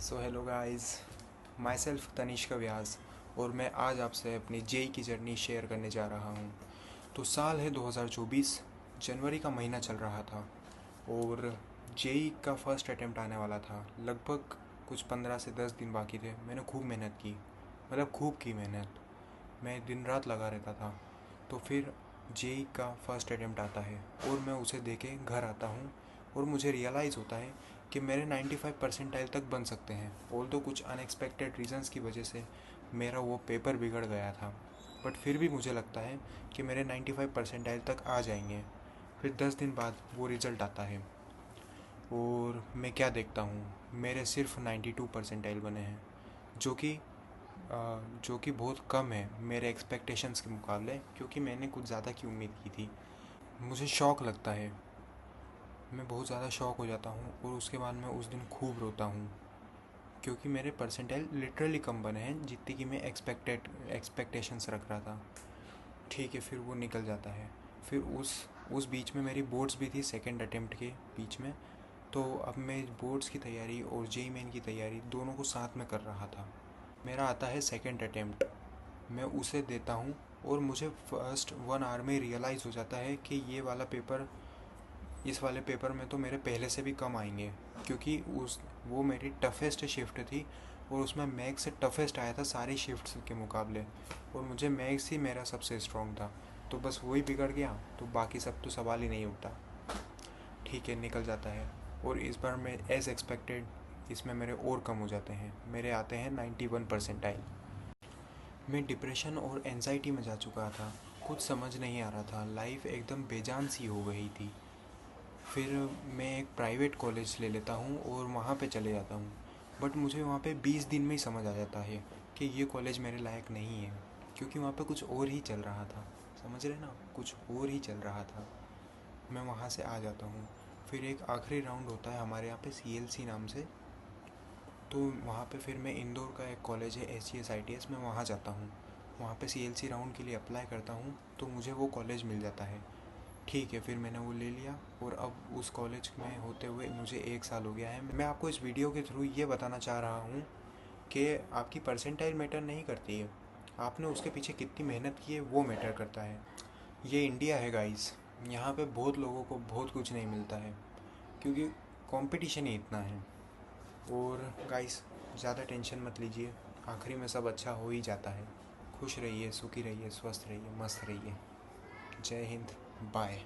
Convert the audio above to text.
सो hello guys, myself Tanishka Vyas और मैं आज आपसे अपनी जेई की जर्नी शेयर करने जा रहा हूँ। तो साल है 2024, जनवरी का महीना चल रहा था और जेई का फर्स्ट अटेम्प्ट आने वाला था। लगभग कुछ 15 से 10 दिन बाकी थे। मैंने खूब मेहनत की, मतलब खूब की मेहनत। मैं दिन रात लगा रहता था। तो फिर जेई का फर्स्ट अटेम्प्ट आता है और मैं उसे दे के घर आता हूँ और मुझे रियलाइज़ होता है कि मेरे 95 परसेंटाइल तक बन सकते हैं। ऑल तो कुछ अनएक्सपेक्टेड रीज़न्स की वजह से मेरा वो पेपर बिगड़ गया था, बट फिर भी मुझे लगता है कि मेरे 95 परसेंटाइल तक आ जाएंगे। फिर 10 दिन बाद वो रिज़ल्ट आता है और मैं क्या देखता हूँ, मेरे सिर्फ 92 परसेंटाइल बने हैं, जो कि बहुत कम है मेरे एक्सपेक्टेशंस के मुकाबले, क्योंकि मैंने कुछ ज़्यादा की उम्मीद की थी। मुझे शौक़ लगता है, मैं बहुत ज़्यादा शौक़ हो जाता हूँ और उसके बाद मैं उस दिन खूब रोता हूँ, क्योंकि मेरे परसेंटाइल लिटरली कम बने हैं जितनी कि मैं एक्सपेक्टेशंस रख रहा था। ठीक है, फिर वो निकल जाता है। फिर उस बीच में मेरी बोर्ड्स भी थी, सेकंड अटेम्प्ट के बीच में। तो अब मैं बोर्ड्स की तैयारी और जेई मेन की तैयारी दोनों को साथ में कर रहा था। मेरा आता है सेकंड अटेम्प्ट, मैं उसे देता हूँ और मुझे फर्स्ट 1 आवर में रियलाइज़ हो जाता है कि इस वाले पेपर में तो मेरे पहले से भी कम आएंगे, क्योंकि वो मेरी टफ़ेस्ट शिफ्ट थी और उसमें मैथ्स से टफ़ेस्ट आया था सारी शिफ्ट्स के मुकाबले, और मुझे मैथ्स ही मेरा सबसे स्ट्रॉन्ग था। तो बस वही बिगड़ गया, तो बाकी सब तो सवाल ही नहीं उठता। ठीक है, निकल जाता है। और इस बार मैं एज़ एक्सपेक्टेड इसमें मेरे और कम हो जाते हैं, मेरे आते हैं 91 परसेंटाइल। मैं डिप्रेशन और एंजाइटी में जा चुका था, कुछ समझ नहीं आ रहा था, लाइफ एकदम बेजान सी हो गई थी। फिर मैं एक प्राइवेट कॉलेज ले लेता हूँ और वहाँ पे चले जाता हूँ, बट मुझे वहाँ पे 20 दिन में ही समझ आ जाता है कि ये कॉलेज मेरे लायक नहीं है, क्योंकि वहाँ पे कुछ और ही चल रहा था। समझ रहे ना, कुछ और ही चल रहा था। मैं वहाँ से आ जाता हूँ। फिर एक आखिरी राउंड होता है हमारे यहाँ पे CLC नाम से, तो वहाँ पे फिर मैं इंदौर का एक कॉलेज है SGS ITS, मैं वहाँ जाता हूँ। वहाँ पे CLC राउंड के लिए अप्लाई करता हूँ तो मुझे वो कॉलेज मिल जाता है। ठीक है, फिर मैंने वो ले लिया और अब उस कॉलेज में होते हुए मुझे 1 साल हो गया है। मैं आपको इस वीडियो के थ्रू ये बताना चाह रहा हूँ कि आपकी परसेंटाइल मैटर नहीं करती है, आपने उसके पीछे कितनी मेहनत की है वो मैटर करता है। ये इंडिया है गाइस, यहाँ पे बहुत लोगों को बहुत कुछ नहीं मिलता है, क्योंकि कंपटीशन ही इतना है। और गाइस, ज़्यादा टेंशन मत लीजिए, आखिरी में सब अच्छा हो ही जाता है। खुश रहिए, सुखी रहिए, स्वस्थ रहिए, मस्त रहिए। जय हिंद, बाय।